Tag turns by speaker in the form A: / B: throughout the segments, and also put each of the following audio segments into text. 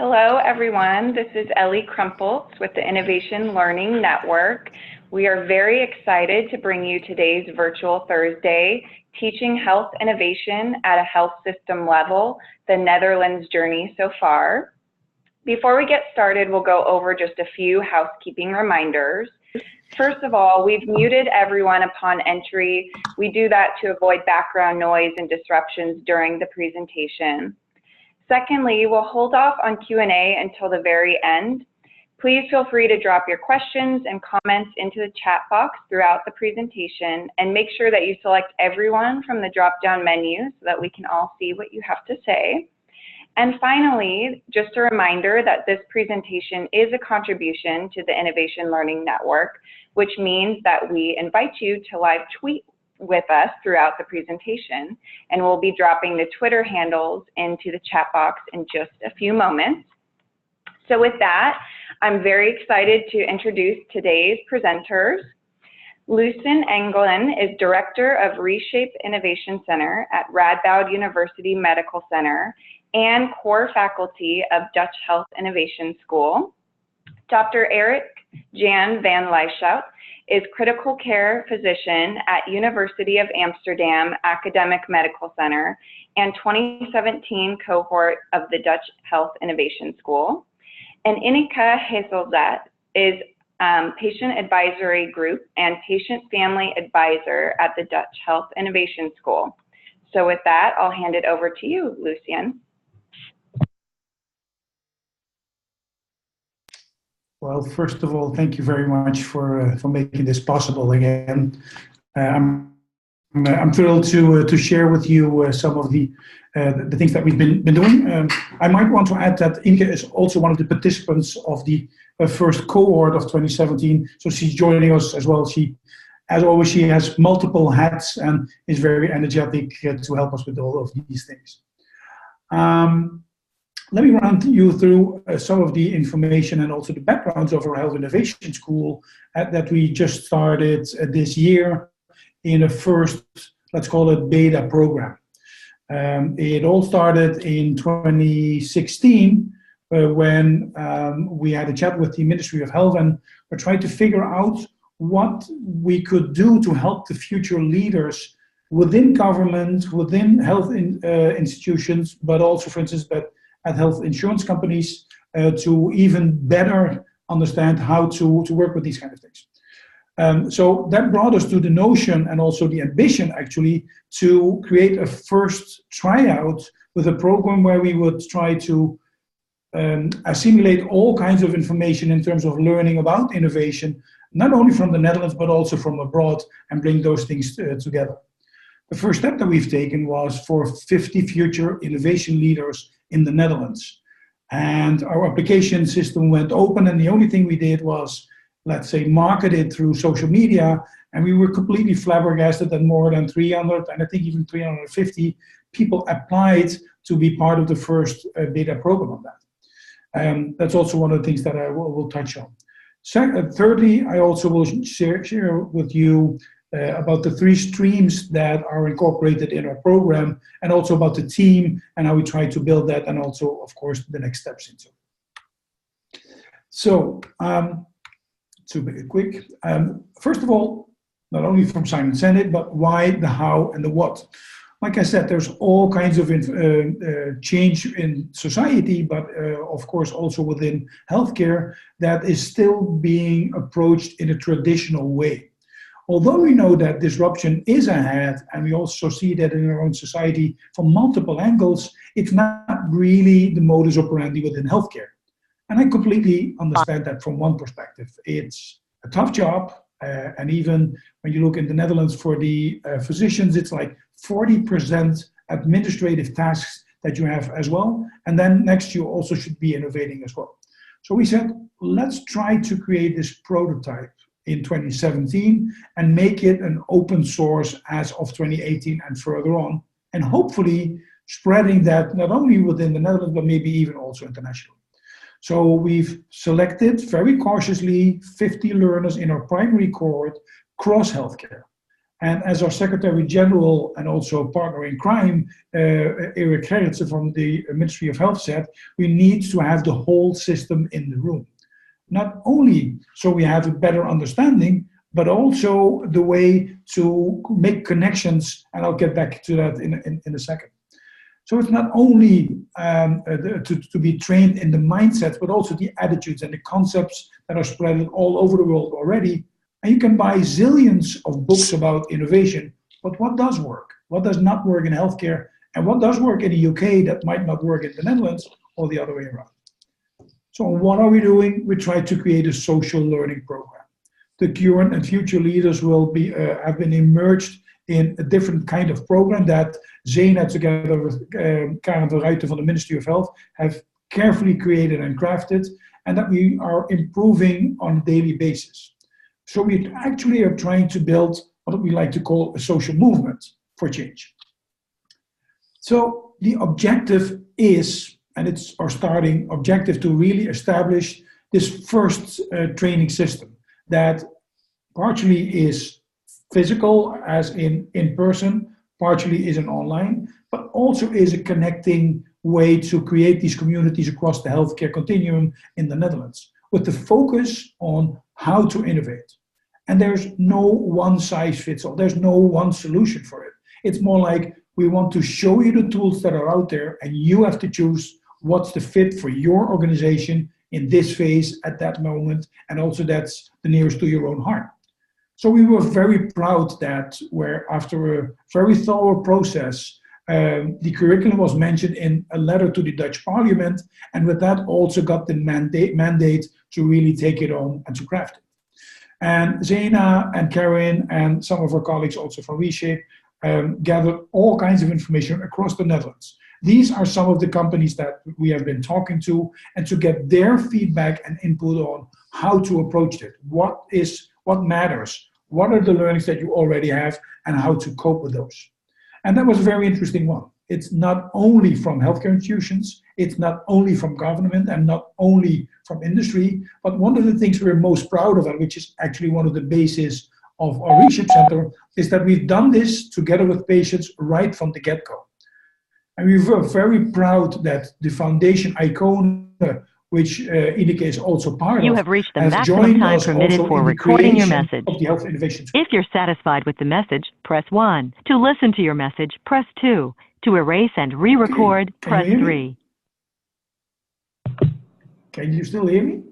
A: Hello, everyone. This is Ellie Crumples with the Innovation Learning Network. We are very excited to bring you today's virtual Thursday, Teaching Health Innovation at a Health System Level, the Netherlands Journey So Far. Before we get started, we'll go over just a few housekeeping reminders. First of all, we've muted everyone upon entry. We do that to avoid background noise and disruptions during the presentation. Secondly, we'll hold off on Q&A until the very end. Please feel free to drop your questions and comments into the chat box throughout the presentation, and make sure that you select everyone from the drop-down menu so that we can all see what you have to say. And finally, just a reminder that this presentation is a contribution to the Innovation Learning Network, which means that we invite you to live tweet with us throughout the presentation, and we'll be dropping the Twitter handles into the chat box in just a few moments. So with that, I'm very excited to introduce today's presenters. Lucien Engelen is Director of Reshape Innovation Center at Radboud University Medical Center and core faculty of Dutch Health Innovation School. Dr. Erik Jan van Lieshout is critical care physician at University of Amsterdam Academic Medical Center and 2017 cohort of the Dutch Health Innovation School. And Ineke Hezelzat is Patient Advisory Group and Patient Family Advisor at the Dutch Health Innovation School. So with that, I'll hand it over to you, Lucien.
B: Well, first of all, thank you very much for making this possible again. I'm thrilled to share with you some of the things that we've been doing. I might want to add that Ineke is also one of the participants of the first cohort of 2017, so she's joining us as well. She, as always, she has multiple hats and is very energetic to help us with all of these things. Let me run you through some of the information and also the backgrounds of our Health Innovation School that we just started this year in a first, let's call it, beta program. It all started in 2016 when we had a chat with the Ministry of Health, and we're trying to figure out what we could do to help the future leaders within government, within health institutions, but also, for instance, at health insurance companies to even better understand how to work with these kind of things. So that brought us to the notion and also the ambition, actually, to create a first tryout with a program where we would try to assimilate all kinds of information in terms of learning about innovation, not only from the Netherlands, but also from abroad, and bring those things together. The first step that we've taken was for 50 future innovation leaders in the Netherlands. And our application system went open, and the only thing we did was, let's say, market it through social media, and we were completely flabbergasted that more than 300, and I think even 350 people applied to be part of the first beta program on that. That's also one of the things that I will touch on. Thirdly, I also will share with you about the 3 streams that are incorporated in our program, and also about the team and how we try to build that, and also, of course, the next steps into it. So, to be quick, first of all, not only from Simon Senate, but why, the how, and the what. Like I said, there's all kinds of change in society, but of course also within healthcare that is still being approached in a traditional way. Although we know that disruption is ahead, and we also see that in our own society from multiple angles, it's not really the modus operandi within healthcare. And I completely understand that from one perspective. It's a tough job, and even when you look in the Netherlands for the physicians, it's like 40% administrative tasks that you have as well. And then next, you also should be innovating as well. So we said, let's try to create this prototype in 2017 and make it an open source as of 2018 and further on, and hopefully spreading that not only within the Netherlands, but maybe even also internationally. So we've selected very cautiously 50 learners in our primary cohort cross healthcare. And as our Secretary General and also partner in crime, Erik Gerritsen from the Ministry of Health said, we need to have the whole system in the room. Not only so we have a better understanding, but also the way to make connections, and I'll get back to that in a second. So it's not only to be trained in the mindsets, but also the attitudes and the concepts that are spread all over the world already. And you can buy zillions of books about innovation, but what does work? What does not work in healthcare? And what does work in the UK that might not work in the Netherlands, or the other way around? So what are we doing? We try to create a social learning program. The current and future leaders will have been immersed in a different kind of program that Zena, together with Karen van Ruijten from the Ministry of Health, have carefully created and crafted, and that we are improving on a daily basis. So we actually are trying to build what we like to call a social movement for change. So the objective is, and it's our starting objective, to really establish this first training system that partially is physical, as in person, partially is an online, but also is a connecting way to create these communities across the healthcare continuum in the Netherlands, with the focus on how to innovate. And there's no one size fits all. There's no one solution for it. It's more like we want to show you the tools that are out there, and you have to choose what's the fit for your organization in this phase at that moment, and also that's the nearest to your own heart. So we were very proud that after a very thorough process, the curriculum was mentioned in a letter to the Dutch Parliament, and with that also got the mandate to really take it on and to craft it. And Zena and Karen and some of our colleagues also from Reshape gathered all kinds of information across the Netherlands. These are some of the companies that we have been talking to, and to get their feedback and input on how to approach it. What matters? What are the learnings that you already have, and how to cope with those? And that was a very interesting one. It's not only from healthcare institutions, it's not only from government, and not only from industry, but one of the things we're most proud of, and which is actually one of the bases of our Reshape Center, is that we've done this together with patients right from the get-go. And we were very proud that the foundation ICONE, which Ineke is also part of,
C: you have reached the maximum time permitted for recording your message.
B: Of the health innovation.
C: If you're satisfied with the message, press 1. To listen to your message, press 2. To erase and re-record, press 3.
B: Can you still hear me?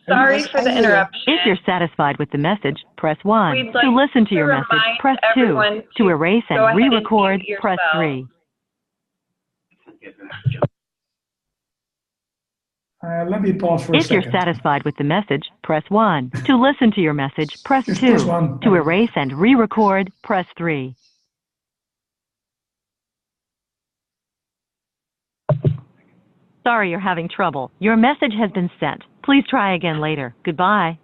A: Sorry for the interruption.
C: If you're satisfied with the message, press 1.
A: We'd like
C: to listen to your
A: to
C: message,
A: remind
C: press 2.
A: everyone
C: To erase
A: go
C: and
A: ahead and
C: re-record,
A: mute
C: press
A: yourself.
C: 3.
B: Let me pause for a
C: If
B: second.
C: you're satisfied with the message, press 1. To listen to your message, press
B: Just
C: 2.
B: press 1.
C: To erase and re-record, press 3. Sorry you're having trouble. Your message has been sent. Please try again later. Goodbye.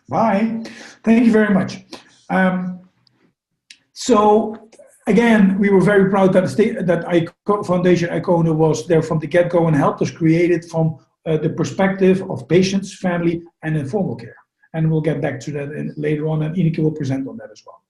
B: Bye. Thank you very much. So again, we were very proud that Foundation ICONE was there from the get-go and helped us create it from the perspective of patients, family, and informal care. And we'll get back to that later on, and Ineke will present on that as well.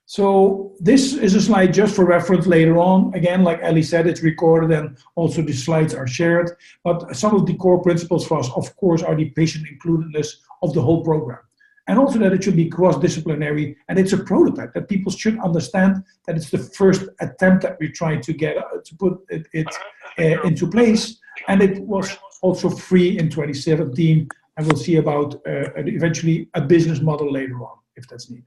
B: So this is a slide just for reference later on. Again, like Ellie said, it's recorded and also the slides are shared. But some of the core principles for us, of course, are the patient includedness of the whole program. And also that it should be cross-disciplinary, and it's a prototype, that people should understand that it's the first attempt that we try to get to put it into place. And it was also free in 2017, and we'll see about eventually a business model later on, if that's needed.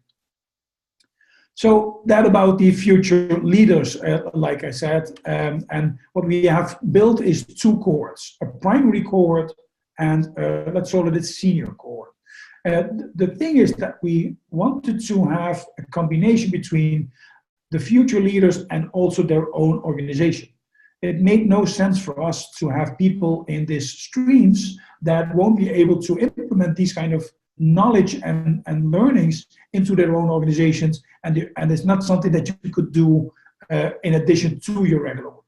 B: So that about the future leaders, like I said, and what we have built is 2 cohorts, a primary cohort and let's call it a senior cohort. The thing is that we wanted to have a combination between the future leaders and also their own organization. It made no sense for us to have people in these streams that won't be able to implement these kind of knowledge and learnings into their own organizations, and it's not something that you could do in addition to your regular work.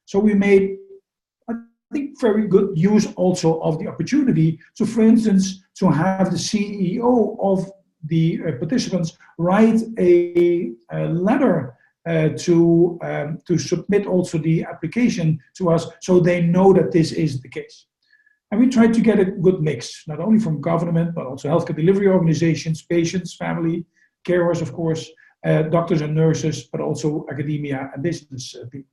B: So we made, I think, very good use also of the opportunity to, for instance, to have the CEO of the participants write a letter to submit also the application to us, so they know that this is the case. And we tried to get a good mix, not only from government, but also healthcare delivery organizations, patients, family, carers, of course, doctors and nurses, but also academia and business people.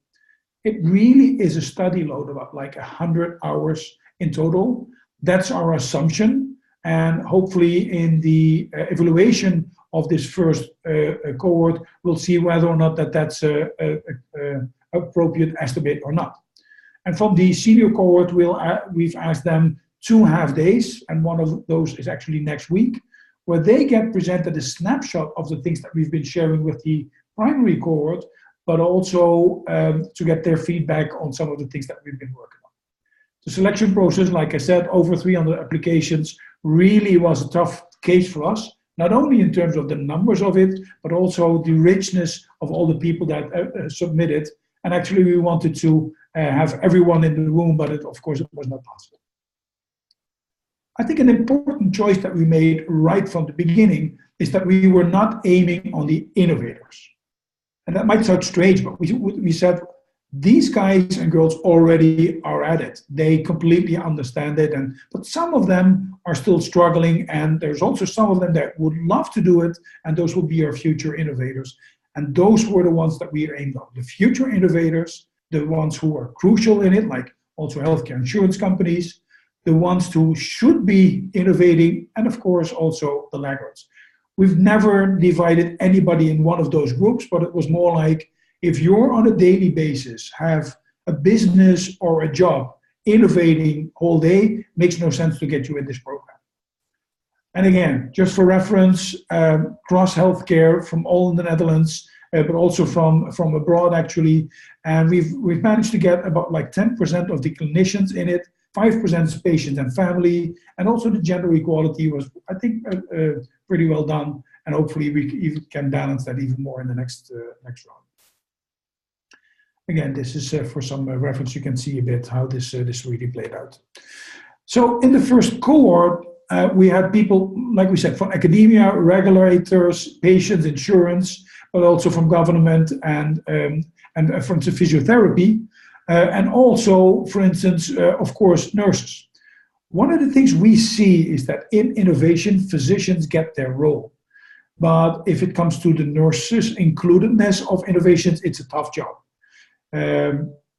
B: It really is a study load of about like 100 hours in total. That's our assumption. And hopefully in the evaluation of this first cohort, we'll see whether or not that's an appropriate estimate or not. And from the senior cohort, we've asked them 2 half days, and one of those is actually next week, where they get presented a snapshot of the things that we've been sharing with the primary cohort, but also to get their feedback on some of the things that we've been working on. The selection process, like I said, over 300 applications, really was a tough case for us, not only in terms of the numbers of it, but also the richness of all the people that submitted. And actually, we wanted to have everyone in the room, but of course, it was not possible. I think an important choice that we made right from the beginning is that we were not aiming on the innovators. And that might sound strange, but we said, these guys and girls already are at it. They completely understand it, but some of them are still struggling, and there's also some of them that would love to do it, and those will be our future innovators. And those were the ones that we aimed on. The future innovators, the ones who are crucial in it, like also healthcare insurance companies, the ones who should be innovating, and of course also the laggards. We've never divided anybody in one of those groups, but it was more like, if you're on a daily basis, have a business or a job, innovating all day, makes no sense to get you in this program. And again, just for reference, cross healthcare from all in the Netherlands, but also from abroad actually. And we've managed to get about like 10% of the clinicians in it, 5% is patients and family, and also the gender equality was, I think, pretty well done. And hopefully we even can balance that even more in the next round. Again, this is for some reference. You can see a bit how this really played out. So in the first cohort, we had people, like we said, from academia, regulators, patients, insurance, but also from government and from the physiotherapy, and also, for instance, of course, nurses. One of the things we see is that in innovation, physicians get their role. But if it comes to the nurses' includedness of innovations, it's a tough job.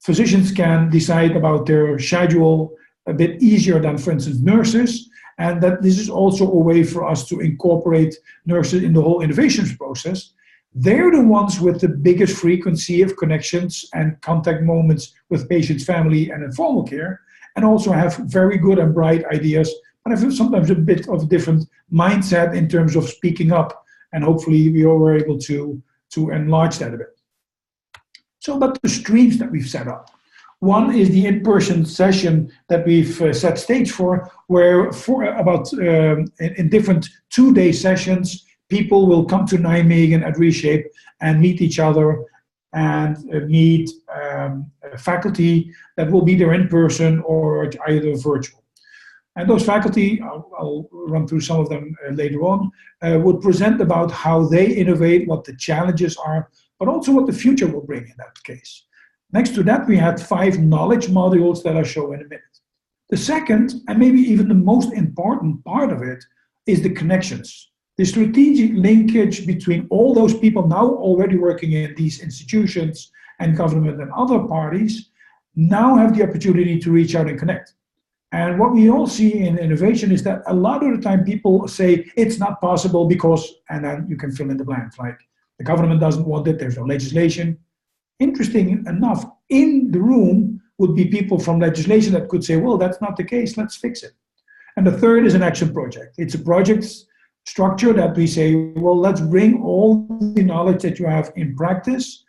B: Physicians can decide about their schedule a bit easier than, for instance, nurses, and that this is also a way for us to incorporate nurses in the whole innovations process. They're the ones with the biggest frequency of connections and contact moments with patients, family, and informal care, and also have very good and bright ideas, and have sometimes a bit of a different mindset in terms of speaking up, and hopefully we were able to enlarge that a bit. So about the streams that we've set up. One is the in-person session that we've set stage for, where in different 2-day sessions, people will come to Nijmegen at Reshape and meet each other and meet faculty that will be there in person or either virtual. And those faculty, I'll run through some of them later on, would present about how they innovate, what the challenges are, but also what the future will bring in that case. Next to that, we had 5 knowledge modules that I'll show in a minute. The second, and maybe even the most important part of it, is the connections. The strategic linkage between all those people now already working in these institutions and government and other parties now have the opportunity to reach out and connect. And what we all see in innovation is that a lot of the time people say it's not possible because, and then you can fill in the blanks, like the government doesn't want it, there's no legislation. Interesting enough, in the room would be people from legislation that could say, well, that's not the case, let's fix it. And the third is an action project. It's a project structure that we say, well, let's bring all the knowledge that you have in practice.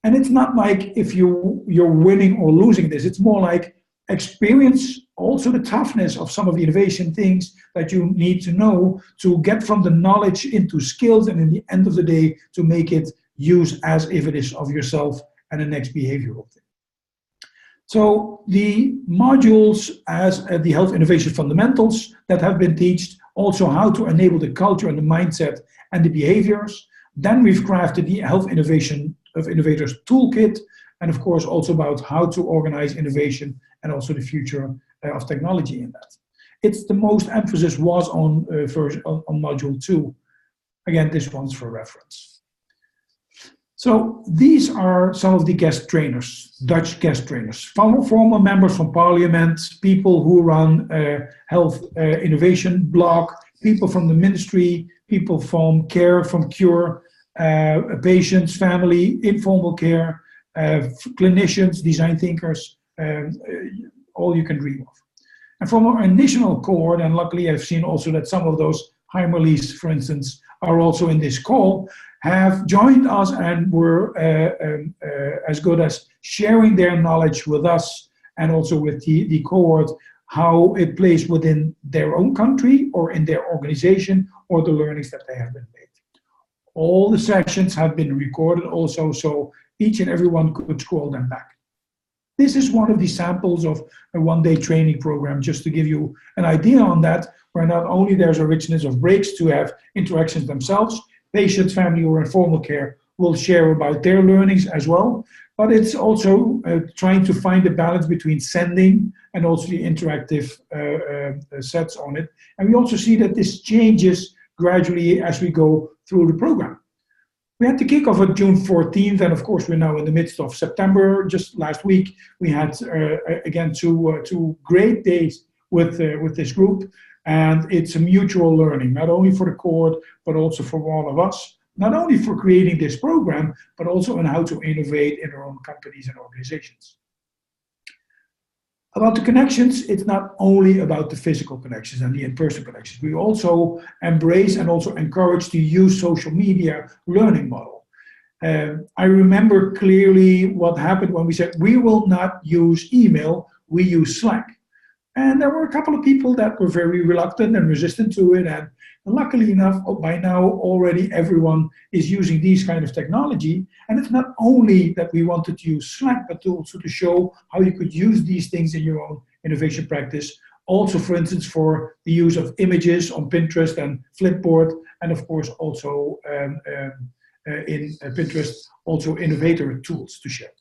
B: And it's not like if you're winning or losing this, it's more like experience also the toughness of some of the innovation things that you need to know to get from the knowledge into skills, and in the end of the day, to make it use as if it is of yourself and the next behavioral thing. So the modules as the health innovation fundamentals that have been taught also how to enable the culture and the mindset and the behaviors. Then we've crafted the Health Innovation of Innovators Toolkit, and of course also about how to organize innovation and also the future of technology in that. It's the most emphasis was on module 2. Again, this one's for reference. So these are some of the guest trainers, Dutch guest trainers, former members from parliament, people who run health innovation blog, people from the ministry, people from care, from cure, patients, family, informal care, clinicians, design thinkers, all you can dream of. And from our initial cohort, and luckily I've seen also that some of those Heimerlies, for instance, are also in this call, have joined us and were as good as sharing their knowledge with us and also with the cohort, how it plays within their own country or in their organization or the learnings that they have been made. All the sessions have been recorded also, so each and every one could scroll them back. This is one of the samples of a one-day training program, just to give you an idea on that, where not only there's a richness of breaks to have interactions themselves, patients, family, or informal care will share about their learnings as well, but it's also trying to find a balance between sending and also the interactive sets on it. And we also see that this changes gradually as we go through the program. We had the kickoff on June 14th, and of course we're now in the midst of September. Just last week we had again two great days with this group, and it's a mutual learning, not only for the cohort but also for all of us, not only for creating this program but also on how to innovate in our own companies and organizations. About the connections, it's not only about the physical connections and the in-person connections. We also embrace and also encourage to use social media learning model. I remember clearly what happened when we said we will not use email, we use Slack. And there were a couple of people that were very reluctant and resistant to it. And luckily enough, by now already everyone is using these kind of technology. And it's not only that we wanted to use Slack, but also to show how you could use these things in your own innovation practice. Also, for instance, for the use of images on Pinterest and Flipboard, and of course also in Pinterest, also innovator tools to share.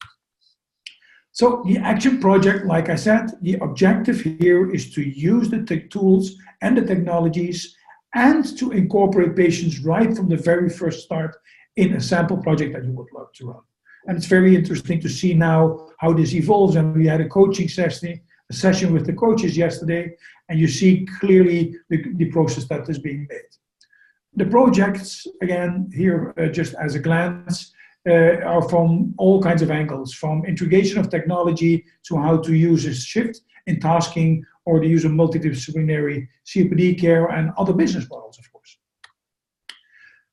B: So the action project, like I said, the objective here is to use the tools and the technologies and to incorporate patients right from the very first start in a sample project that you would love to run. And it's very interesting to see now how this evolves. And we had a coaching session with the coaches yesterday, and you see clearly the process that is being made. The projects, again, here just as a glance, are from all kinds of angles, from integration of technology to how to use a shift in tasking or the use of multidisciplinary COPD care and other business models, of course.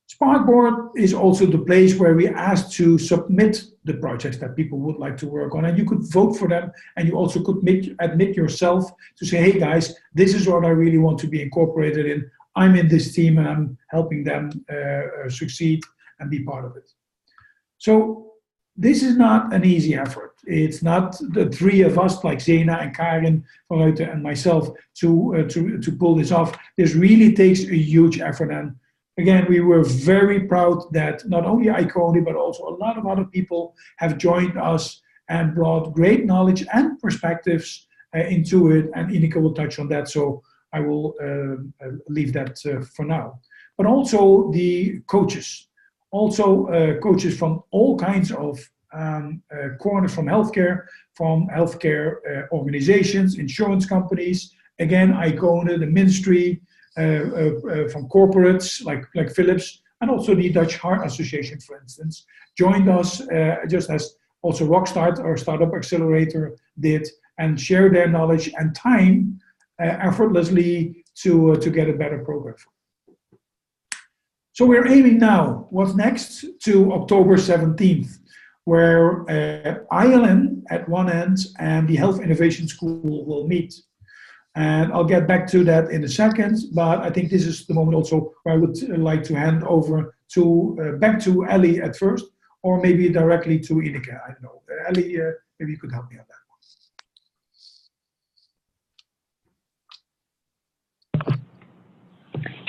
B: Sparkboard is also the place where we asked to submit the projects that people would like to work on, and you could vote for them, and you also could admit yourself to say, hey guys, this is what I really want to be incorporated in. I'm in this team and I'm helping them succeed and be part of it. So this is not an easy effort. It's not the three of us like Zena and Karin van Ruiten and myself to pull this off. This really takes a huge effort. And again, we were very proud that not only Iconi, but also a lot of other people have joined us and brought great knowledge and perspectives into it. And Ineke will touch on that, so I will leave that for now. But also the coaches. Also coaches from all kinds of corners from healthcare organizations, insurance companies, again, Icone, the ministry, from corporates like Philips, and also the Dutch Heart Association, for instance, joined us just as also Rockstart, our startup accelerator, did, and share their knowledge and time effortlessly to get a better program. So we're aiming now, what's next, to October 17th, where ILN at one end and the Health Innovation School will meet. And I'll get back to that in a second, but I think this is the moment also where I would like to hand over to back to Ellie at first, or maybe directly to Ineke. I don't know. Ellie, maybe you could help me on that.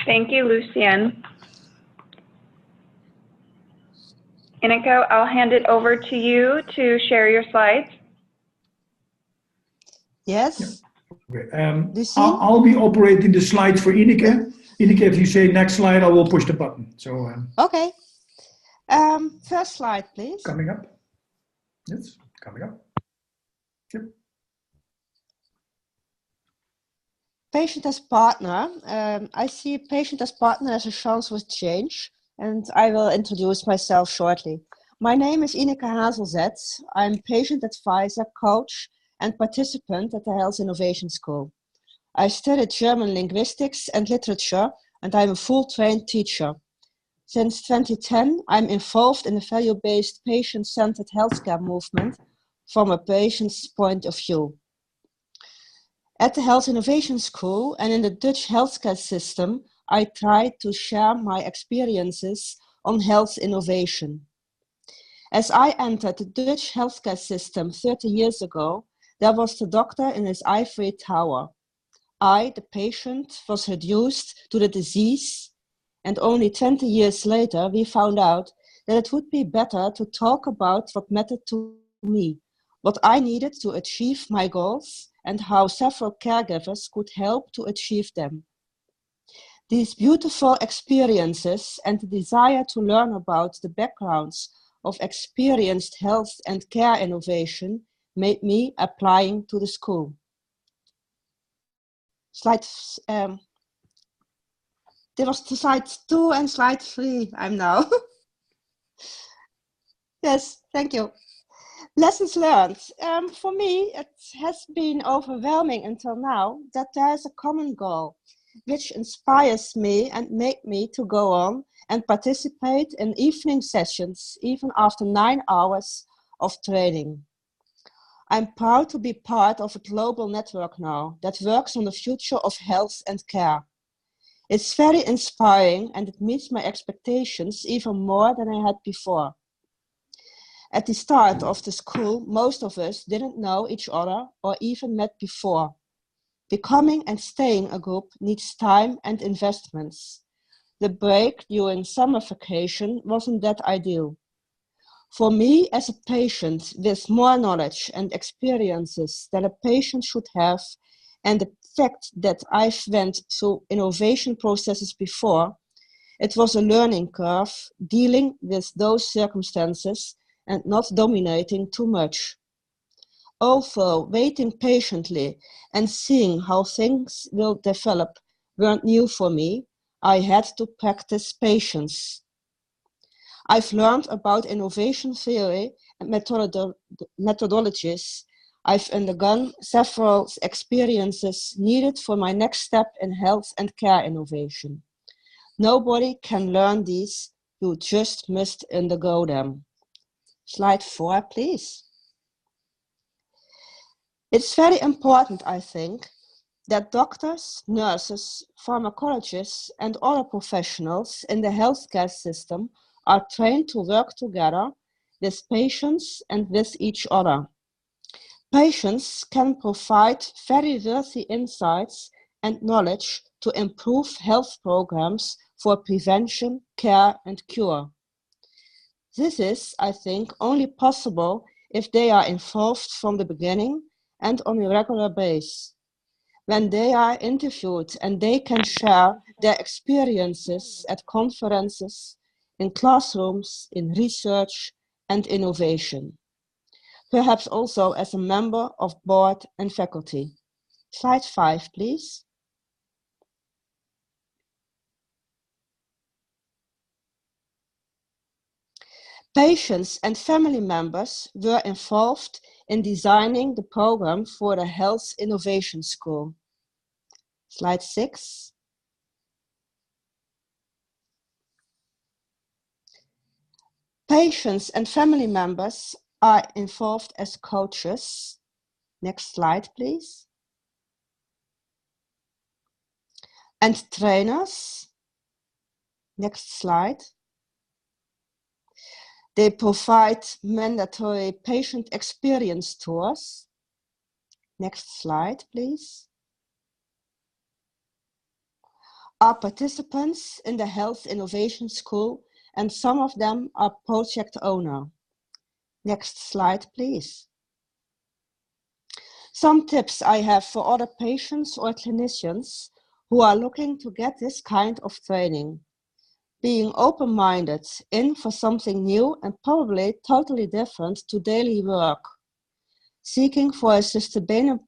A: Thank you, Lucienne. Ineke, I'll hand it over to you to share your slides.
D: Yes.
B: Okay.
D: Lucienne?
B: I'll be operating the slides for Ineke. Ineke, if you say next slide, I will push the button. So.
D: Okay. First slide, please.
B: Coming up. Yes, coming up. Yep.
D: Patient as partner. I see patient as partner as a chance with change, and I will introduce myself shortly. My name is Ineke Hazelzet. I'm patient advisor, coach, and participant at the Health Innovation School. I studied German linguistics and literature, and I'm a full-trained teacher. Since 2010, I'm involved in the value-based patient-centered healthcare movement from a patient's point of view. At the Health Innovation School and in the Dutch healthcare system, I try to share my experiences on health innovation. As I entered the Dutch healthcare system 30 years ago, there was the doctor in his ivory tower. I, the patient, was reduced to the disease, and only 20 years later, we found out that it would be better to talk about what mattered to me, what I needed to achieve my goals, and how several caregivers could help to achieve them. These beautiful experiences and the desire to learn about the backgrounds of experienced health and care innovation made me applying to the school. Slide, there was slide 2 and slide 3, I'm now. Yes, thank you. Lessons learned. For me, it has been overwhelming until now that there is a common goal, which inspires me and makes me to go on and participate in evening sessions, even after 9 hours of training. I'm proud to be part of a global network now that works on the future of health and care. It's very inspiring and it meets my expectations even more than I had before. At the start of the school, most of us didn't know each other or even met before. Becoming and staying a group needs time and investments. The break during summer vacation wasn't that ideal. For me, as a patient with more knowledge and experiences than a patient should have, and the fact that I've went through innovation processes before, it was a learning curve dealing with those circumstances and not dominating too much. Although waiting patiently and seeing how things will develop weren't new for me, I had to practice patience. I've learned about innovation theory and methodologies. I've undergone several experiences needed for my next step in health and care innovation. Nobody can learn these, you just must undergo them. Slide 4, please. It's very important, I think, that doctors, nurses, pharmacologists, and other professionals in the healthcare system are trained to work together with patients and with each other. Patients can provide very worthy insights and knowledge to improve health programs for prevention, care, and cure. This is, I think, only possible if they are involved from the beginning and on a regular basis. When they are interviewed and they can share their experiences at conferences, in classrooms, in research and innovation. Perhaps also as a member of board and faculty. Slide 5, please. Patients and family members were involved in designing the program for the Health Innovation School. Slide 6. Patients and family members are involved as coaches. Next slide, please. And trainers. Next slide. They provide mandatory patient experience tours. Next slide, please. are participants in the Health Innovation School, and some of them are project owner. Next slide, please. Some tips I have for other patients or clinicians who are looking to get this kind of training. Being open-minded, in for something new and probably totally different to daily work. Seeking for a sustainable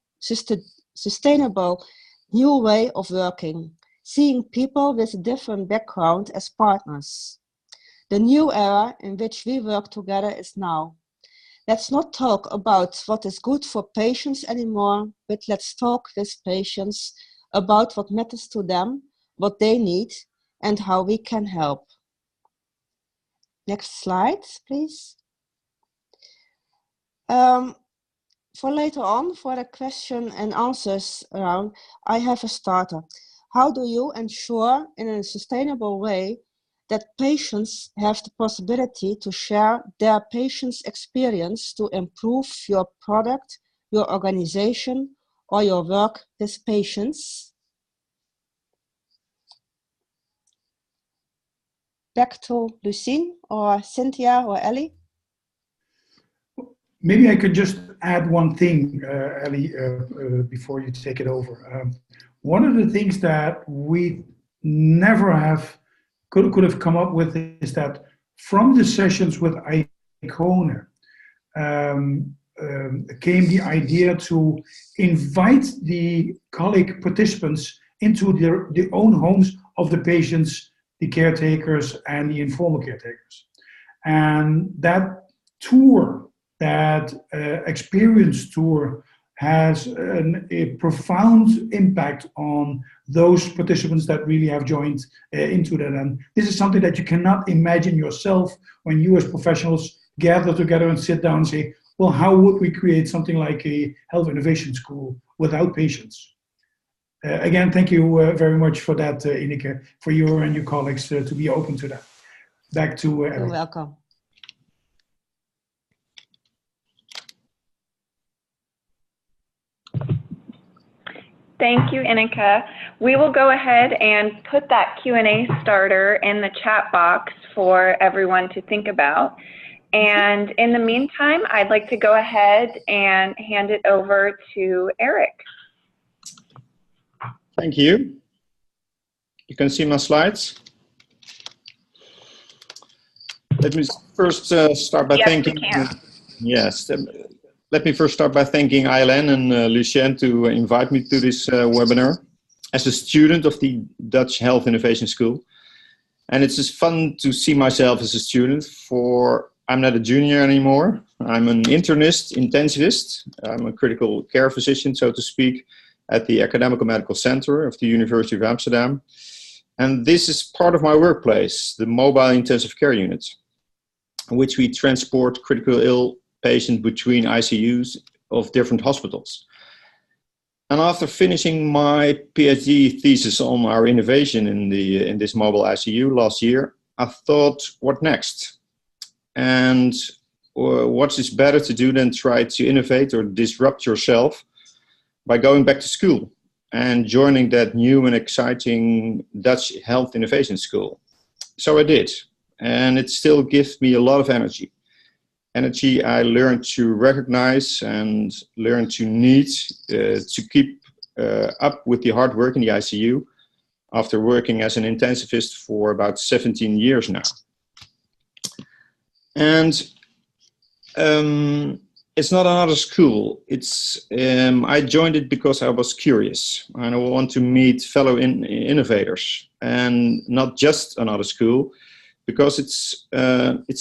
D: new way of working. Seeing people with a different background as partners. The new era in which we work together is now. Let's not talk about what is good for patients anymore, but let's talk with patients about what matters to them, what they need, and how we can help. Next slide, please. For later on, for the question and answers round, I have a starter. How do you ensure in a sustainable way that patients have the possibility to share their patient's experience to improve your product, your organization, or your work with patients? Back to Lucine or Cynthia or Ellie.
B: Maybe I could just add one thing, Ellie, before you take it over. One of the things that we never could have come up with is that from the sessions with Icona came the idea to invite the colleague participants into their own homes of the patients, the caretakers, and the informal caretakers. And that tour, that experience tour, has a profound impact on those participants that really have joined into that. And this is something that you cannot imagine yourself when you as professionals gather together and sit down and say, well, how would we create something like a health innovation school without patients? Again, thank you very much for that, Ineke, for you and your colleagues to be open to that. Back to Eric.
D: You're welcome.
A: Thank you, Ineke. We will go ahead and put that Q&A starter in the chat box for everyone to think about. And in the meantime, I'd like to go ahead and hand it over to Eric.
E: Thank you. You can see my slides. Let me first start by thanking. Yes. Let me first start by thanking ILN and Lucien to invite me to this webinar as a student of the Dutch Health Innovation School. And it's just fun to see myself as a student, for I'm not a junior anymore. I'm an internist, intensivist. I'm a critical care physician, so to speak, at the Academic Medical Center of the University of Amsterdam. And this is part of my workplace, the Mobile Intensive Care Unit, in which we transport critical ill patients between ICUs of different hospitals. And after finishing my PhD thesis on our innovation in this mobile ICU last year, I thought, what next? And what is better to do than try to innovate or disrupt yourself by going back to school and joining that new and exciting Dutch Health Innovation School. So I did, and it still gives me a lot of energy. Energy I learned to recognize and learn to need to keep up with the hard work in the ICU after working as an intensivist for about 17 years now. And it's not another school. It's I joined it because I was curious and I want to meet fellow innovators, and not just another school, because it's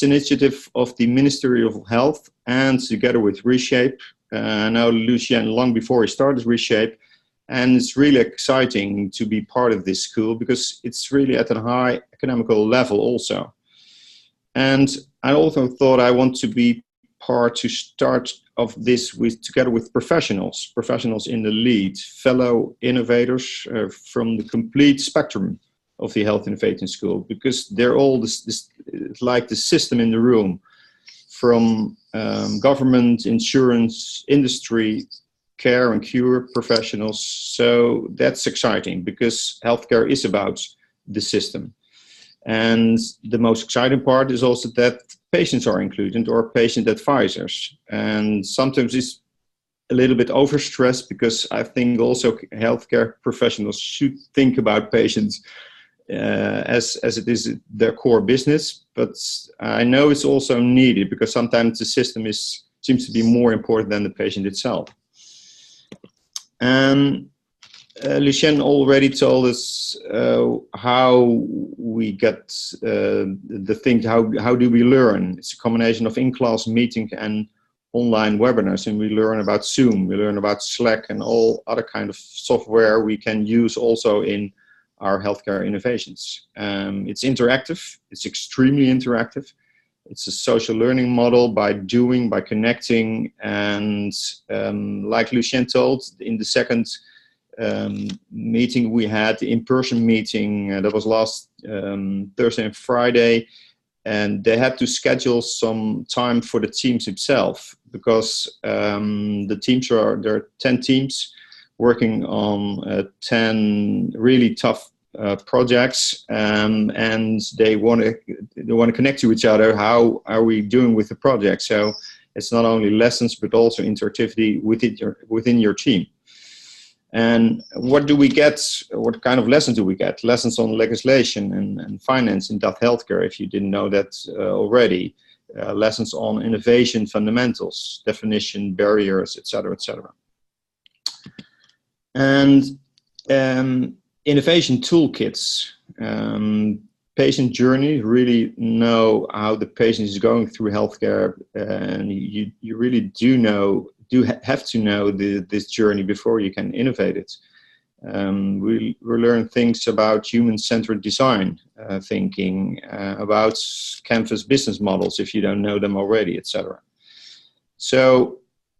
E: initiative of the Ministry of Health and together with Reshape. I know Lucien long before he started Reshape, and it's really exciting to be part of this school because it's really at a high academical level also. And I also thought I want to be part to start of this together with professionals in the lead, fellow innovators from the complete spectrum of the Health Innovation School, because they're all like the system in the room, from government, insurance, industry, care and cure professionals. So that's exciting because healthcare is about the system. And the most exciting part is also that patients are included or patient advisors. And sometimes it's a little bit overstressed because I think also healthcare professionals should think about patients as it is their core business. But I know it's also needed because sometimes the system seems to be more important than the patient itself. And Lucien already told us how we get the thing, how do we learn? It's a combination of in-class meeting and online webinars, and we learn about Zoom, we learn about Slack and all other kind of software we can use also in our healthcare innovations. It's interactive, it's extremely interactive. It's a social learning model by doing, by connecting, and like Lucien told, in the second meeting we had, the in-person meeting, that was last Thursday and Friday, and they had to schedule some time for the teams itself because the teams there are 10 teams working on 10 really tough projects, and they want to connect to each other. How are we doing with the project? So it's not only lessons but also interactivity within your team. And what do we get? What kind of lessons do we get? Lessons on legislation and finance in that healthcare, if you didn't know that already. Lessons on innovation fundamentals, definition, barriers, etc., etc. And innovation toolkits, patient journey, really know how the patient is going through healthcare, and you really have to know this journey before you can innovate it. We learn things about human-centered design thinking, about Canvas business models if you don't know them already, etc. So,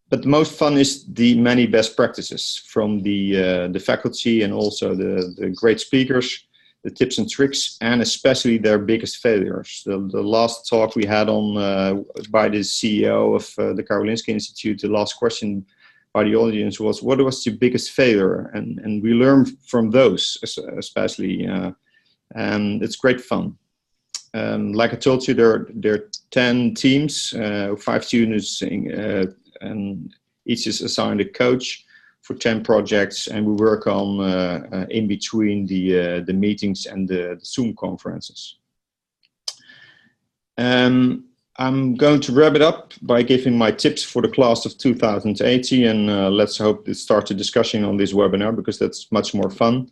E: but the most fun is the many best practices from the faculty and also the great speakers, the tips and tricks, and especially their biggest failures. The last talk we had on by the CEO of the Karolinska Institute, the last question by the audience was, what was your biggest failure? And we learned from those especially, and it's great fun. Like I told you, there are 10 teams, 5 students, and each is assigned a coach for 10 projects, and we work on in between the meetings and the Zoom conferences. I'm going to wrap it up by giving my tips for the class of 2080, and let's hope to start a discussion on this webinar because that's much more fun.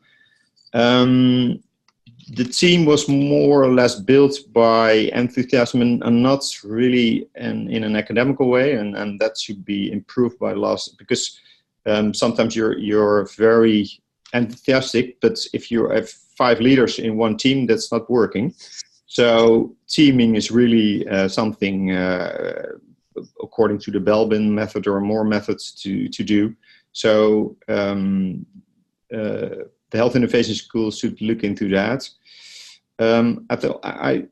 E: The team was more or less built by enthusiasm and not really in an academical way, and that should be improved by because sometimes you're very enthusiastic, but if you have 5 leaders in one team, that's not working. So teaming is really something, according to the Belbin method or more methods to do. So the Health Innovation School should look into that. I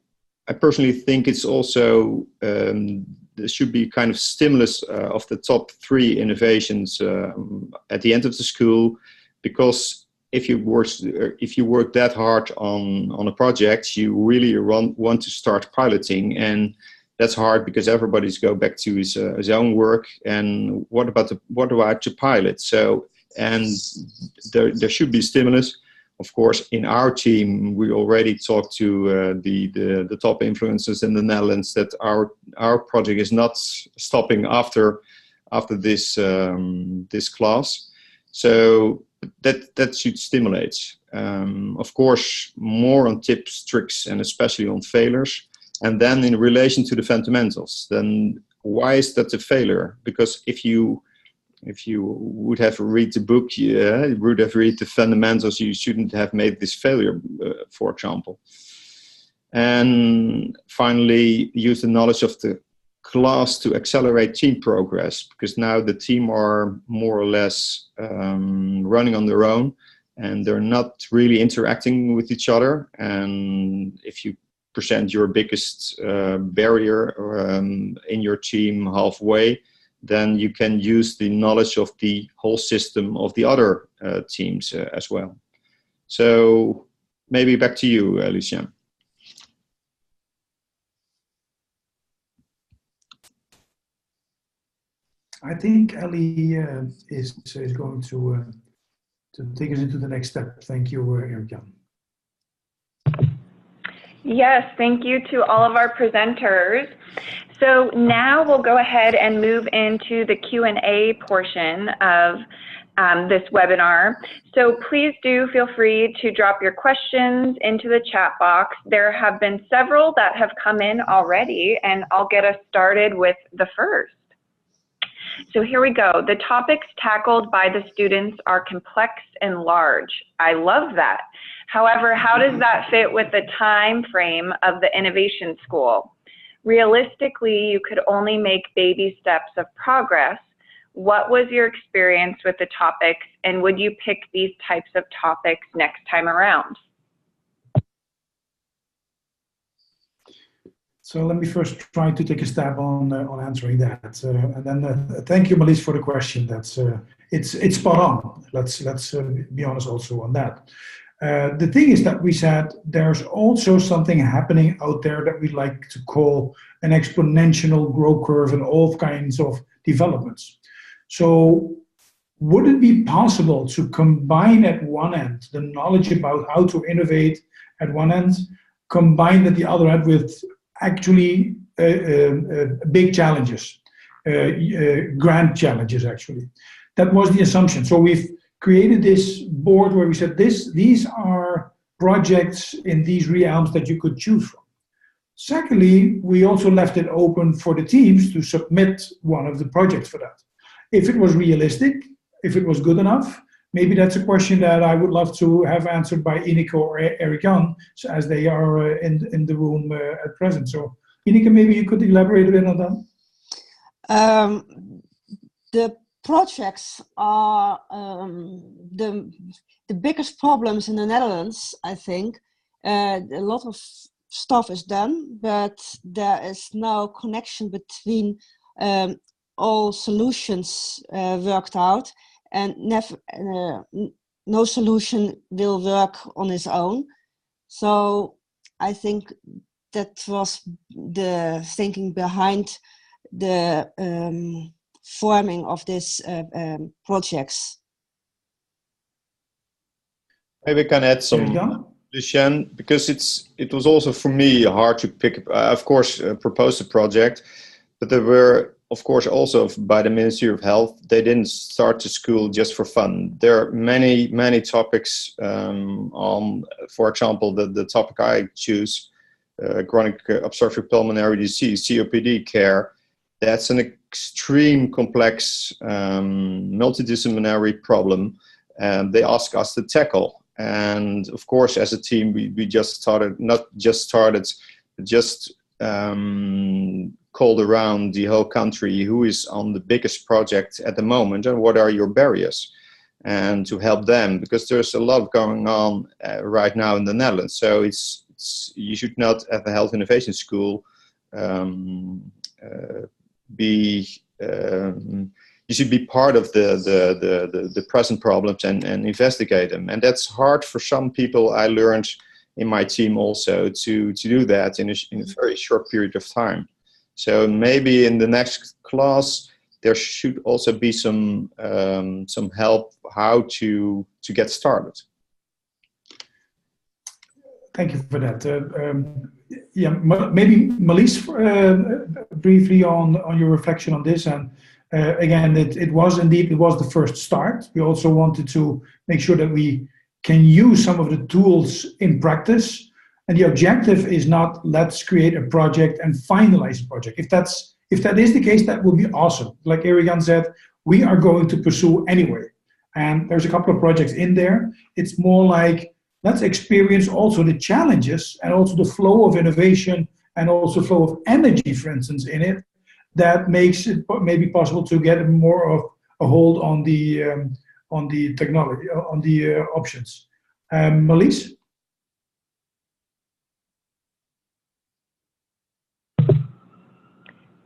E: personally think it's also there should be kind of stimulus of the top 3 innovations at the end of the school, because if you work that hard on a project, you really want to start piloting, and that's hard because everybody's go back to his own work. And what about to pilot? So, and there should be stimulus. Of course, in our team, we already talked to the top influencers in the Netherlands that our project is not stopping after this this class. So that should stimulate. Of course, more on tips, tricks, and especially on failures. And then in relation to the fundamentals, then why is that a failure? Because if you would have read the book, you would have read the fundamentals, you shouldn't have made this failure, for example. And finally, use the knowledge of the class to accelerate team progress, because now the team are more or less running on their own, and they're not really interacting with each other. And if you present your biggest barrier in your team halfway, then you can use the knowledge of the whole system of the other teams as well. So maybe back to you, Lucien.
B: I think Ellie is going to take us into the next step. Thank you, Erik-Jan.
A: Yes, thank you to all of our presenters. So now we'll go ahead and move into the Q&A portion of this webinar. So please do feel free to drop your questions into the chat box. There have been several that have come in already, and I'll get us started with the first. So here we go. The topics tackled by the students are complex and large. I love that. However, how does that fit with the time frame of the innovation school? Realistically, you could only make baby steps of progress. What was your experience with the topics, and would you pick these types of topics next time around?
B: So let me first try to take a stab on answering that, and then thank you, Melise, for the question. That's it's spot on. Let's be honest also on that. The thing is that we said there's also something happening out there that we like to call an exponential growth curve and all kinds of developments. So would it be possible to combine at one end the knowledge about how to innovate at one end, combine at the other end with actually big challenges, grand challenges actually? That was the assumption. So we've created this board where we said these are projects in these realms that you could choose from. Secondly, we also left it open for the teams to submit one of the projects for that. If it was realistic, if it was good enough, maybe that's a question that I would love to have answered by Ineke or Erik-Jan, as they are in the room at present. So Ineke, maybe you could elaborate a bit on that?
D: The projects are the biggest problems in the Netherlands, I think. A lot of stuff is done, but there is no connection between all solutions worked out, and no solution will work on its own. So I think that was the thinking behind the forming of this projects.
E: Maybe I can add some, Lucien, because it was also for me hard to pick. Of course, propose a project, but there were, of course, also by the Ministry of Health, they didn't start the school just for fun. There are many topics on, for example, the topic I choose, chronic obstructive pulmonary disease, COPD care. That's an extreme complex multidisciplinary problem, and they ask us to tackle. And of course, as a team, we just started, called around the whole country who is on the biggest project at the moment and what are your barriers, and to help them, because there's a lot going on right now in the Netherlands. So you should not at the Health Innovation School you should be part of the present problems and investigate them. And that's hard for some people. I learned in my team also to do that in a very short period of time. So maybe in the next class there should also be some help how to get started.
B: Thank you for that. Yeah, maybe Melise, briefly on your reflection on this. And again, it was the first start. We also wanted to make sure that we can use some of the tools in practice. And the objective is not let's create a project and finalize the project. If that is the case, that would be awesome. Like Erik-Jan said, we are going to pursue anyway. And there's a couple of projects in there. It's more like, let's experience also the challenges and also the flow of innovation and also flow of energy, for instance, in it. That makes it maybe possible to get more of a hold on the technology, on the options. Melise?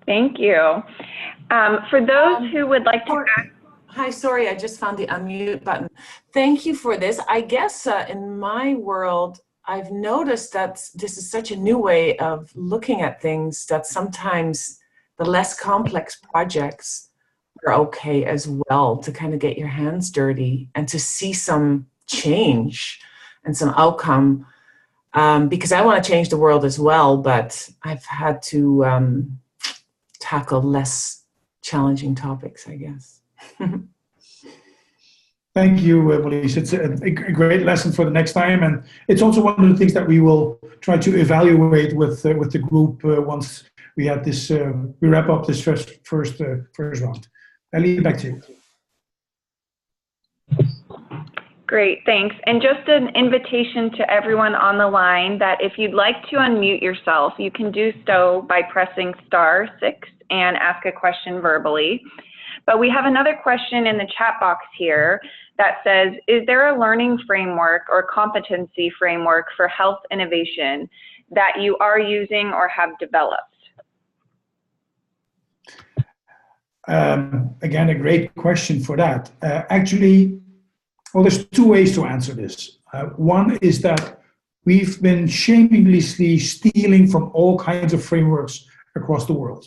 A: Thank you. For those who would like to ask.
F: Hi, sorry, I just found the unmute button. Thank you for this. I guess in my world, I've noticed that this is such a new way of looking at things that sometimes the less complex projects are okay as well, to kind of get your hands dirty and to see some change and some outcome. Because I want to change the world as well, but I've had to tackle less challenging topics, I guess.
B: Thank you, Elise. It's a great lesson for the next time, and it's also one of the things that we will try to evaluate with the group once we have this. We wrap up this first round. Ellie, back to you.
A: Great, thanks. And just an invitation to everyone on the line that if you'd like to unmute yourself, you can do so by pressing *6 and ask a question verbally. But we have another question in the chat box here that says, is there a learning framework or competency framework for health innovation that you are using or have developed?
B: Again, a great question for that. Actually, well, there's two ways to answer this. One is that we've been shamelessly stealing from all kinds of frameworks across the world,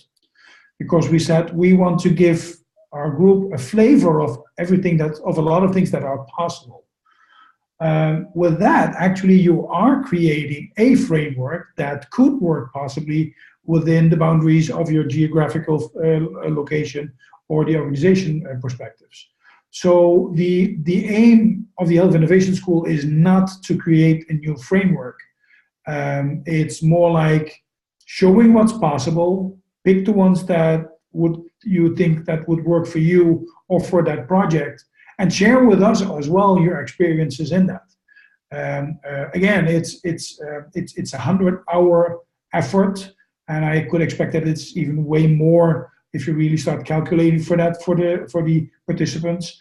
B: because we said we want to give our group a flavor of everything of a lot of things that are possible. With that, actually, you are creating a framework that could work possibly within the boundaries of your geographical location or the organization perspectives. So the aim of the Health Innovation School is not to create a new framework. It's more like showing what's possible, pick the ones that you think that would work for you or for that project, and share with us as well your experiences in that. Again, it's a 100-hour effort, and I could expect that it's even way more if you really start calculating for that for the participants.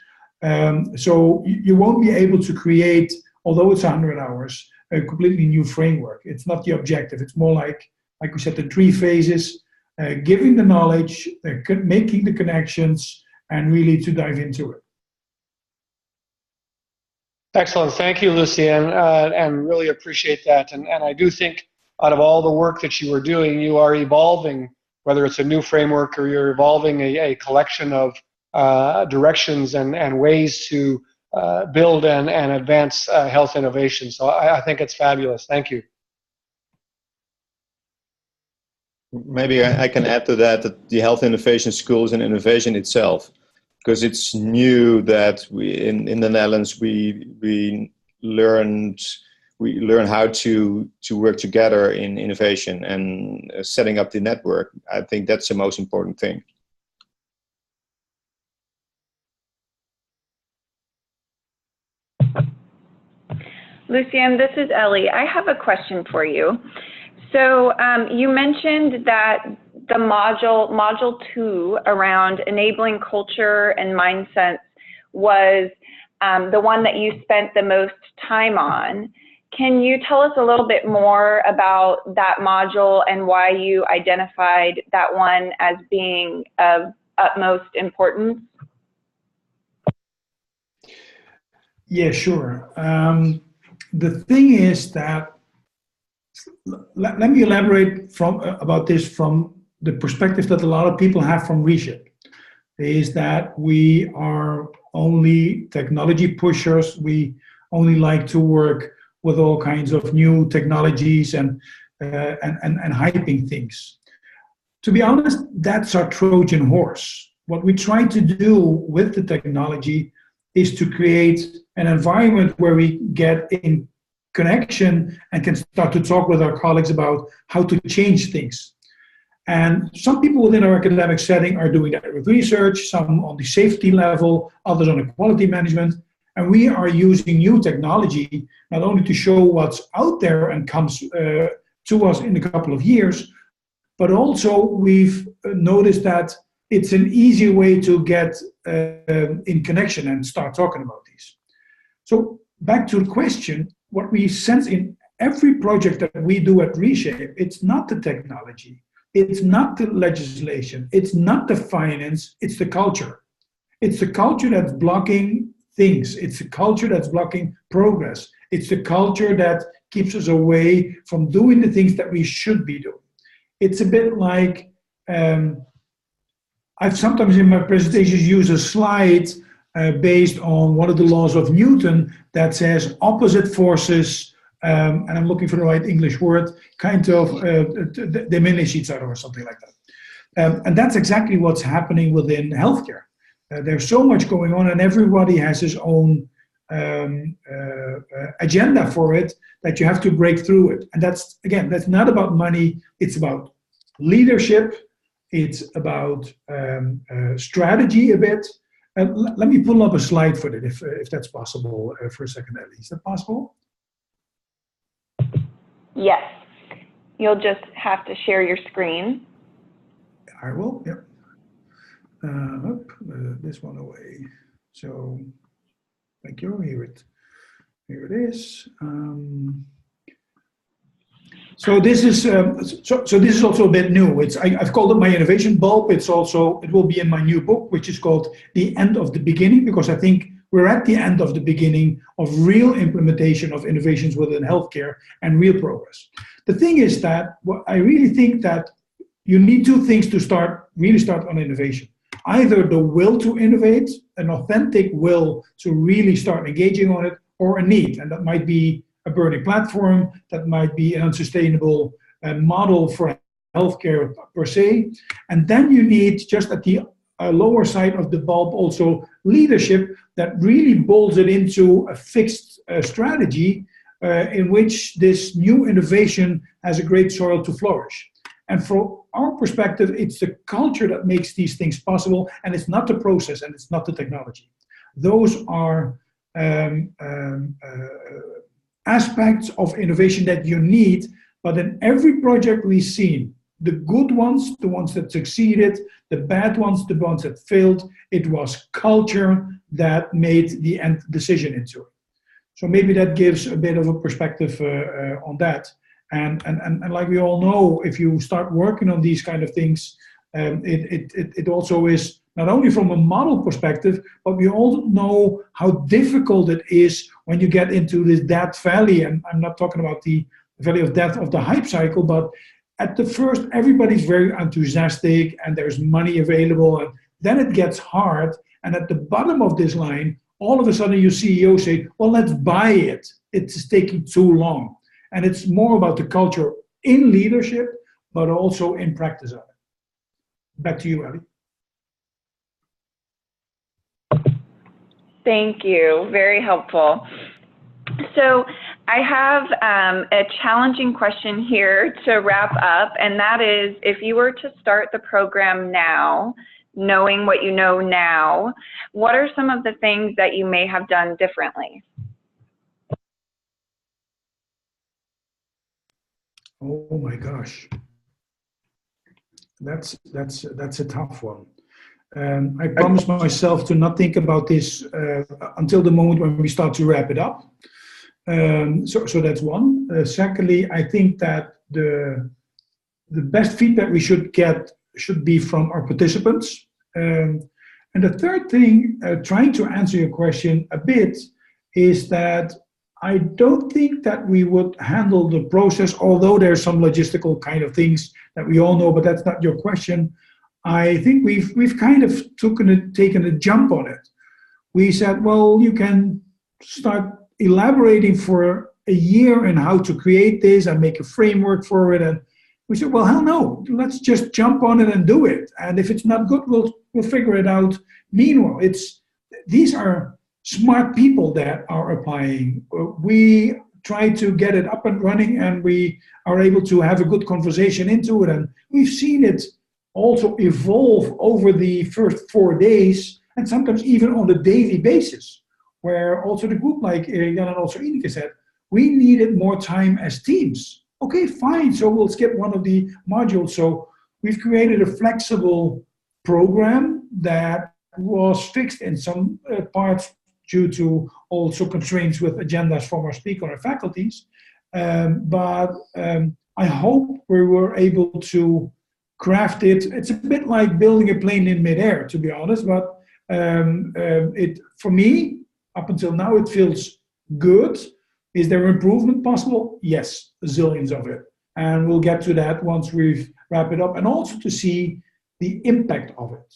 B: So you won't be able to create, although it's 100 hours, a completely new framework. It's not the objective. It's more like we said, the 3 phases. Giving the knowledge, making the connections, and really to dive into it.
G: Excellent. Thank you, Lucien, and really appreciate that. And I do think out of all the work that you are doing, you are evolving, whether it's a new framework or you're evolving a collection of directions and ways to build and advance health innovation. So I think it's fabulous. Thank you.
E: Maybe I can add to that the Health Innovation School is an innovation itself, because it's new that we in the Netherlands we learn how to work together in innovation and setting up the network. I think that's the most important thing.
A: Lucien, this is Ellie. I have a question for you. So you mentioned that the module 2 around enabling culture and mindset was the one that you spent the most time on. Can you tell us a little bit more about that module and why you identified that one as being of utmost importance?
B: Yeah, sure. The thing is that, let me elaborate about this from the perspective that a lot of people have from Reshape, is that we are only technology pushers. We only like to work with all kinds of new technologies and hyping things. To be honest, that's our Trojan horse. What we try to do with the technology is to create an environment where we get in connection and can start to talk with our colleagues about how to change things. And some people within our academic setting are doing that with research, some on the safety level, others on the quality management. And we are using new technology, not only to show what's out there and comes to us in a couple of years, but also we've noticed that it's an easy way to get in connection and start talking about these. So back to the question, what we sense in every project that we do at Reshape, it's not the technology. It's not the legislation, it's not the finance, it's the culture. It's the culture that's blocking things. It's the culture that's blocking progress. It's the culture that keeps us away from doing the things that we should be doing. It's a bit like, I've sometimes in my presentations use a slide based on one of the laws of Newton that says opposite forces, and I'm looking for the right English word, kind of diminish each other or something like that. And that's exactly what's happening within healthcare. There's so much going on and everybody has his own agenda for it that you have to break through it. And that's, again, that's not about money, it's about leadership, it's about strategy a bit. Let me pull up a slide for it, if that's possible, for a second, Ellie. Is that possible?
A: Yes. You'll just have to share your screen.
B: I will, yep. This one away. So, thank you. Here it is. So this is this is also a bit new. I've called it my innovation bulb. It will be in my new book, which is called The End of the Beginning, because I think we're at the end of the beginning of real implementation of innovations within healthcare and real progress. The thing is that I really think that you need two things to really start on innovation. Either the will to innovate, an authentic will to really start engaging on it, or a need, and that might be a burning platform, that might be an unsustainable model for healthcare per se. And then you need, just at the lower side of the bulb, also leadership that really bolts it into a fixed strategy in which this new innovation has a great soil to flourish. And from our perspective, it's the culture that makes these things possible, and it's not the process and it's not the technology. Those are aspects of innovation that you need, but in every project we've seen, the good ones, the ones that succeeded, the bad ones, the ones that failed, it was culture that made the end decision into it. So maybe that gives a bit of a perspective on that. And like we all know, if you start working on these kind of things, it also is not only from a model perspective, but we all know how difficult it is when you get into this death valley. And I'm not talking about the valley of death of the hype cycle, but at the first, everybody's very enthusiastic and there's money available, and then it gets hard. And at the bottom of this line, all of a sudden you CEO say, well, let's buy it. It's taking too long. And it's more about the culture in leadership, but also in practice of it. Back to you, Ellie.
A: Thank you. Very helpful. So I have a challenging question here to wrap up, and that is, if you were to start the program now, knowing what you know now, what are some of the things that you may have done differently?
B: Oh my gosh, that's a tough one. I promised myself to not think about this until the moment when we start to wrap it up. So that's one. Secondly, I think that the best feedback we should get should be from our participants. And the third thing, trying to answer your question a bit, is that I don't think that we would handle the process, although there's some logistical kind of things that we all know, but that's not your question. I think we've kind of taken a jump on it. We said, well, you can start elaborating for a year in how to create this and make a framework for it. And we said, well, hell no, let's just jump on it and do it. And if it's not good, we'll figure it out. Meanwhile, these are smart people that are applying. We try to get it up and running, and we are able to have a good conversation into it. And we've seen it also evolve over the first 4 days, and sometimes even on a daily basis, where also the group, like Jan and also Ineke said, we needed more time as teams. Okay, fine, so we'll skip one of the modules. So we've created a flexible program that was fixed in some parts due to also constraints with agendas from our speaker and faculties. But I hope we were able to crafted. It's a bit like building a plane in midair, to be honest. But for me, up until now, it feels good. Is there improvement possible? Yes, zillions of it. And we'll get to that once we've wrapped it up, and also to see the impact of it.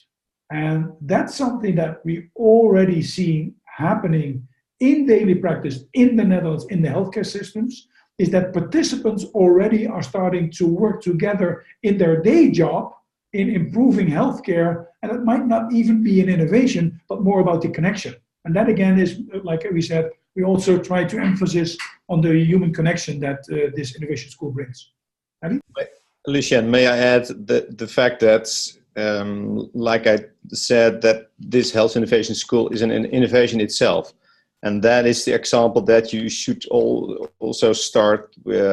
B: And that's something that we already see happening in daily practice in the Netherlands, in the healthcare systems, is that participants already are starting to work together in their day job in improving healthcare. And it might not even be an innovation, but more about the connection. And that again is, like we said, we also try to emphasize on the human connection that this innovation school brings. Abby?
E: Lucien, may I add the fact that, like I said, that this health innovation school is an innovation itself. And that is the example that you should also start with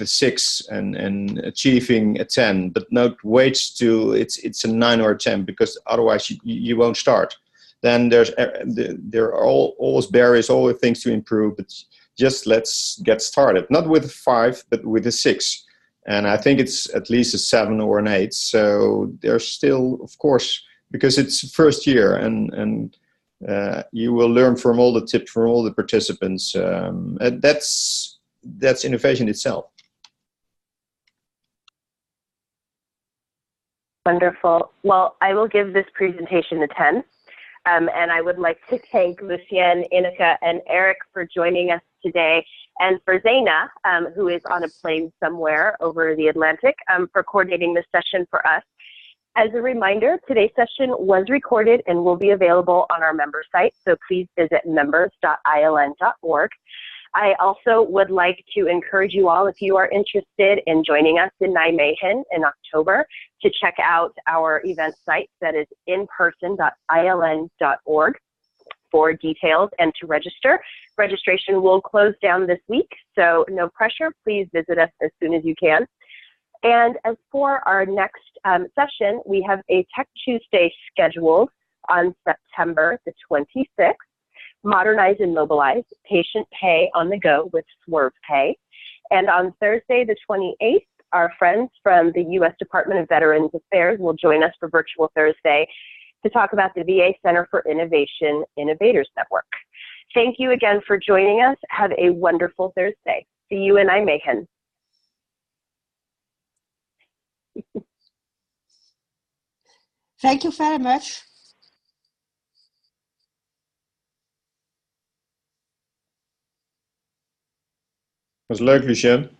E: a 6 and achieving a 10, but not wait till it's a 9 or a 10, because otherwise you won't start. Then there are always barriers, always things to improve, but just let's get started. Not with a 5, but with a 6. And I think it's at least a 7 or an 8. So there's still, of course, because it's first year, and you will learn from all the tips from all the participants. And that's innovation itself.
H: Wonderful. Well, I will give this presentation a 10. And I would like to thank Lucien, Ineke, and Eric for joining us today, and for Zaina, who is on a plane somewhere over the Atlantic, for coordinating this session for us. As a reminder, today's session was recorded and will be available on our member site, so please visit members.iln.org. I also would like to encourage you all, if you are interested in joining us in Nijmegen in October, to check out our event site, that is inperson.iln.org, for details and to register. Registration will close down this week, so no pressure. Please visit us as soon as you can. And as for our next session, we have a Tech Tuesday scheduled on September the 26th. Modernize and Mobilize, Patient Pay on the Go with Swerve Pay. And on Thursday, the 28th, our friends from the U.S. Department of Veterans Affairs will join us for Virtual Thursday to talk about the VA Center for Innovation Innovators Network. Thank you again for joining us. Have a wonderful Thursday. See you in Nijmegen.
D: Thank you very much.
E: Was leuk, Lucien.